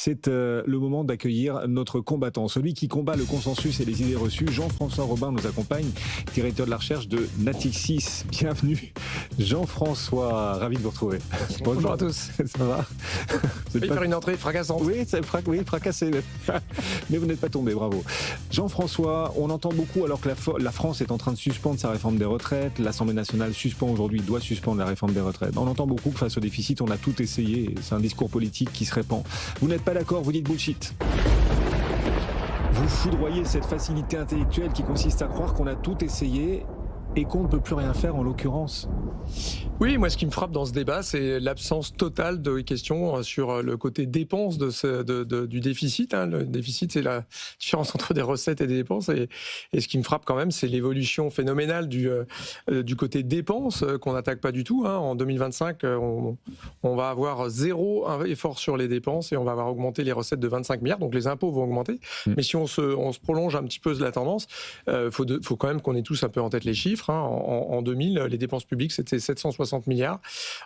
C'est le moment d'accueillir notre combattant, celui qui combat le consensus et les idées reçues. Jean-François Robin nous accompagne, directeur de la recherche de Natixis. Bienvenue Jean-François, ravi de vous retrouver. Bonjour à tous. Ça va? Vous allez faire une entrée fracassante. Oui, fracassé. Mais vous n'êtes pas tombé, bravo. Jean-François, on entend beaucoup alors que la France est en train de suspendre sa réforme des retraites. L'Assemblée nationale doit suspendre la réforme des retraites. On entend beaucoup que face au déficit, on a tout essayé. C'est un discours politique qui se répand. Vous n'êtes pas d'accord, vous dites bullshit. Vous foudroyez cette facilité intellectuelle qui consiste à croire qu'on a tout essayé et qu'on ne peut plus rien faire en l'occurrence. Oui, moi ce qui me frappe dans ce débat, c'est l'absence totale de questions sur le côté dépenses du déficit. Le déficit, c'est la différence entre des recettes et des dépenses. Et ce qui me frappe quand même, c'est l'évolution phénoménale du côté dépenses qu'on n'attaque pas du tout. En 2025, on va avoir zéro effort sur les dépenses et on va avoir augmenté les recettes de 25 milliards. Donc les impôts vont augmenter. Mais si on se prolonge un petit peu de la tendance, faut quand même qu'on ait tous un peu en tête les chiffres. En 2000, les dépenses publiques, c'était 760 milliards.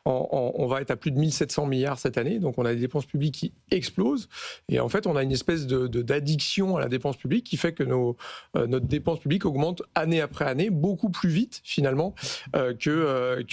On va être à plus de 1700 milliards cette année. Donc, on a des dépenses publiques qui explosent. Et en fait, on a une espèce d'addiction à la dépense publique qui fait que notre dépense publique augmente année après année beaucoup plus vite, finalement, que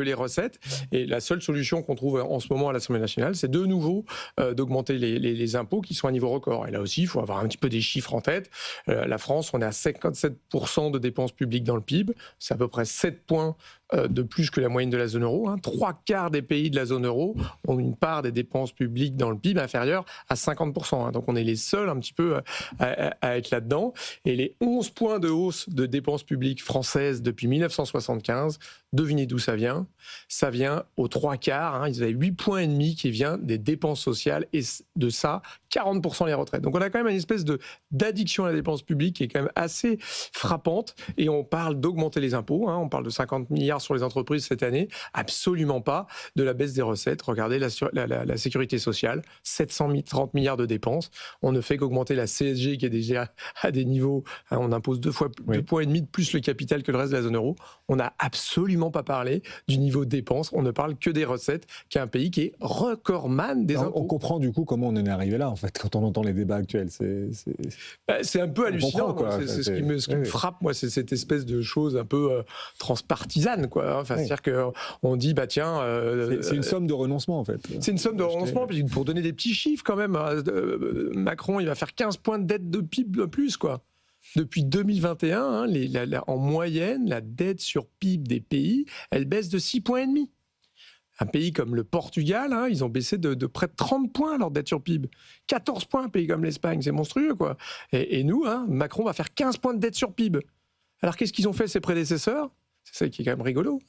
les recettes. Et la seule solution qu'on trouve en ce moment à l'Assemblée nationale, c'est de nouveau d'augmenter les impôts qui sont à niveau record. Et là aussi, il faut avoir un petit peu des chiffres en tête. La France, on est à 57% de dépenses publiques dans le PIB. C'est à peu près 7 points de plus que la moyenne de la zone euro. 3/4 des pays de la zone euro ont une part des dépenses publiques dans le PIB inférieure à 50%. Donc on est les seuls un petit peu à être là-dedans. Et les 11 points de hausse de dépenses publiques françaises depuis 1975, devinez d'où ça vient? Ça vient aux 3/4. Ils avaient 8,5 points qui vient des dépenses sociales et de ça, 40% les retraites. Donc on a quand même une espèce d'addiction à la dépense publique qui est quand même assez frappante. Et on parle d'augmenter les impôts. On parle de 50 milliards sur les entreprises cette année. Absolument pas de la baisse des recettes. Regardez la sécurité sociale, 730 milliards de dépenses. On ne fait qu'augmenter la CSG qui est déjà à des niveaux. On impose 2,5 points de plus le capital que le reste de la zone euro. On n'a absolument pas parlé du niveau de dépenses. On ne parle que des recettes, qui est un pays qui est recordman des impôts. On comprend du coup comment on en est arrivé là, en fait, quand on entend les débats actuels. C'est un peu hallucinant. C'est ce qui me frappe, moi, c'est cette espèce de chose un peu transpartisane, quoi. C'est-à-dire qu'on dit, tiens... c'est une somme de renoncement, en fait. C'est une somme de renoncement, pour donner des petits chiffres, quand même. Macron, il va faire 15 points de dette de PIB de plus, quoi. Depuis 2021, en moyenne, la dette sur PIB des pays, elle baisse de 6,5 points. Un pays comme le Portugal, ils ont baissé de près de 30 points leur dette sur PIB. 14 points, un pays comme l'Espagne, c'est monstrueux, quoi. Et nous, Macron va faire 15 points de dette sur PIB. Alors qu'est-ce qu'ils ont fait, ses prédécesseurs? C'est ça qui est quand même rigolo.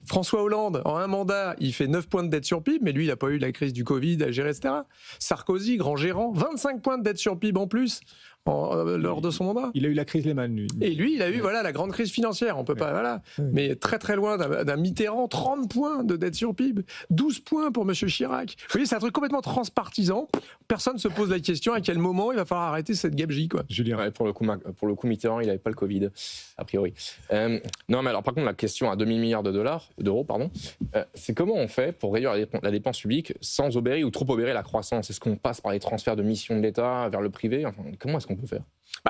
François Hollande, en un mandat, il fait 9 points de dette sur PIB, mais lui, il n'a pas eu la crise du Covid à gérer, etc. Sarkozy, grand gérant, 25 points de dette sur PIB en plus lors de son mandat. Il a eu la crise Lehman, lui. Et lui, il a eu la grande crise financière. On peut pas, mais très très loin d'un Mitterrand, 30 points de dette sur PIB, 12 points pour M. Chirac. Vous voyez, c'est un truc complètement transpartisan. Personne ne se pose la question à quel moment il va falloir arrêter cette gabegie, quoi. Julien. Ouais, pour le coup, Mitterrand, il n'avait pas le Covid, a priori. Non, mais alors par contre, la question à demi-milliard d'euros, c'est comment on fait pour réduire la dépense publique sans obérer ou trop obérer la croissance? Est-ce qu'on passe par les transferts de missions de l'État vers le privé? Comment est-ce qu'on peut faire?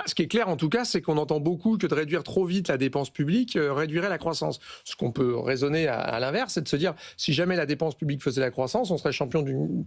Ce qui est clair, en tout cas, c'est qu'on entend beaucoup que de réduire trop vite la dépense publique réduirait la croissance. Ce qu'on peut raisonner à l'inverse, c'est de se dire, si jamais la dépense publique faisait la croissance, on serait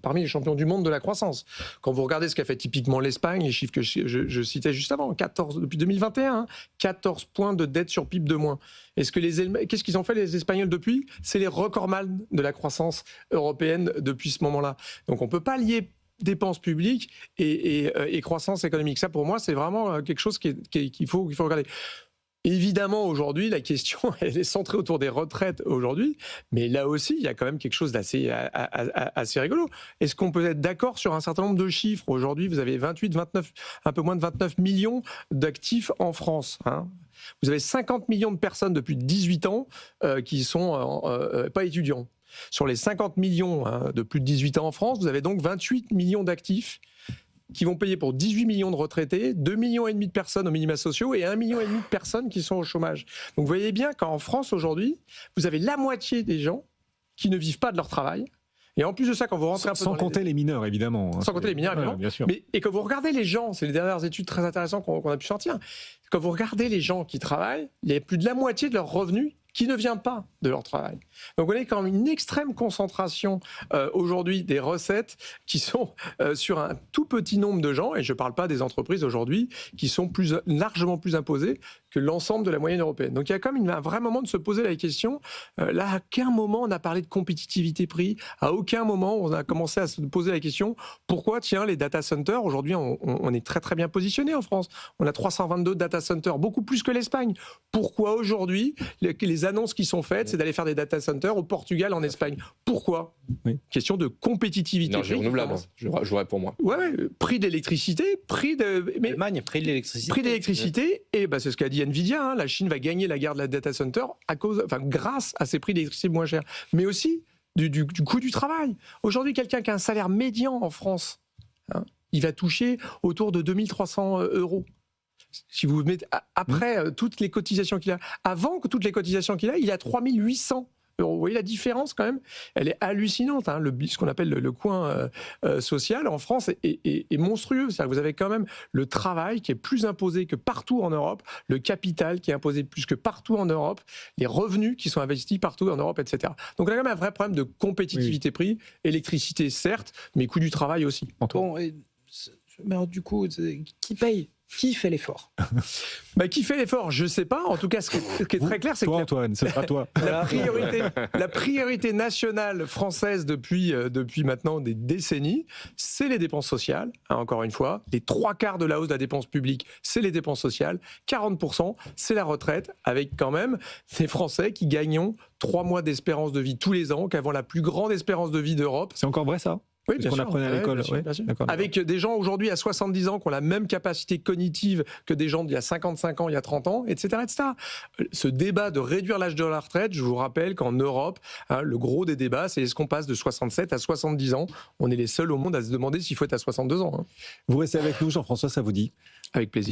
parmi les champions du monde de la croissance. Quand vous regardez ce qu'a fait typiquement l'Espagne, les chiffres que je citais juste avant, depuis 2021, 14 points de dette sur PIB de moins. Qu'est-ce qu'ils ont fait les Espagnols depuis? C'est les recordman de la croissance européenne depuis ce moment-là. Donc on ne peut pas lier dépenses publiques et croissance économique. Ça, pour moi, c'est vraiment quelque chose qu'il faut regarder. Évidemment, aujourd'hui, la question, elle est centrée autour des retraites aujourd'hui, mais là aussi, il y a quand même quelque chose d'assez assez rigolo. Est-ce qu'on peut être d'accord sur un certain nombre de chiffres? Aujourd'hui, vous avez un peu moins de 29 millions d'actifs en France. Vous avez 50 millions de personnes depuis 18 ans qui sont pas étudiants. Sur les 50 millions de plus de 18 ans en France, vous avez donc 28 millions d'actifs qui vont payer pour 18 millions de retraités, 2,5 millions de personnes aux minima sociaux et 1,5 million de personnes qui sont au chômage. Donc vous voyez bien qu'en France aujourd'hui, vous avez la moitié des gens qui ne vivent pas de leur travail Et en plus de ça, quand vous rentrez un peu sans compter les mineurs, évidemment. Sans compter les mineurs, évidemment. Bien sûr. Et quand vous regardez les gens, c'est les dernières études très intéressantes qu'on a pu sortir, quand vous regardez les gens qui travaillent, il y a plus de la moitié de leurs revenus qui ne vient pas de leur travail. Donc on est quand même une extrême concentration aujourd'hui des recettes qui sont sur un tout petit nombre de gens, et je ne parle pas des entreprises aujourd'hui, qui sont largement plus imposées que l'ensemble de la moyenne européenne. Donc il y a quand même un vrai moment de se poser la question, là à aucun moment on a parlé de compétitivité prix, à aucun moment on a commencé à se poser la question, pourquoi tiens les data centers, aujourd'hui on est très très bien positionné en France, on a 322 data centers, beaucoup plus que l'Espagne. Pourquoi aujourd'hui les annonces qui sont faites, c'est d'aller faire des data centers au Portugal, en Espagne? Pourquoi? Question de compétitivité. Énergie renouvelable, je réponds moi. Ouais, prix de l'électricité, prix de l'électricité, et c'est ce qu'a dit Nvidia, hein, la Chine va gagner la guerre de la data center grâce à ces prix d'électricité moins chers, mais aussi du coût du travail. Aujourd'hui, quelqu'un qui a un salaire médian en France, hein, il va toucher autour de 2300 €. Si vous mettez après toutes les cotisations qu'il a, avant que toutes les cotisations qu'il a, il a 3800 €. Vous voyez la différence quand même, elle est hallucinante. Hein. Ce qu'on appelle le coin social en France est monstrueux. C'est-à-dire que vous avez quand même le travail qui est plus imposé que partout en Europe, le capital qui est imposé plus que partout en Europe, les revenus qui sont investis partout en Europe, etc. Donc on a quand même un vrai problème de compétitivité prix, électricité certes, mais coût du travail aussi. Bon, mais alors, du coup, qui paye? Qui fait l'effort? Qui fait l'effort? Je ne sais pas. En tout cas, ce qui est très clair, c'est que Antoine, ce sera toi. La priorité nationale française depuis maintenant des décennies, c'est les dépenses sociales. Hein, encore une fois, les 3/4 de la hausse de la dépense publique, c'est les dépenses sociales. 40%, c'est la retraite, avec quand même ces Français qui gagnent 3 mois d'espérance de vie tous les ans, qui avons la plus grande espérance de vie d'Europe. C'est encore vrai ça? Oui, bien qu'on sûr. apprenait à l'école. Bien sûr. Avec des gens aujourd'hui à 70 ans qui ont la même capacité cognitive que des gens d'il y a 55 ans, il y a 30 ans, etc., etc. Ce débat de réduire l'âge de la retraite, je vous rappelle qu'en Europe, le gros des débats, c'est est-ce qu'on passe de 67 à 70 ans? On est les seuls au monde à se demander s'il faut être à 62 ans. Hein. Vous restez avec nous, Jean-François, ça vous dit? Avec plaisir.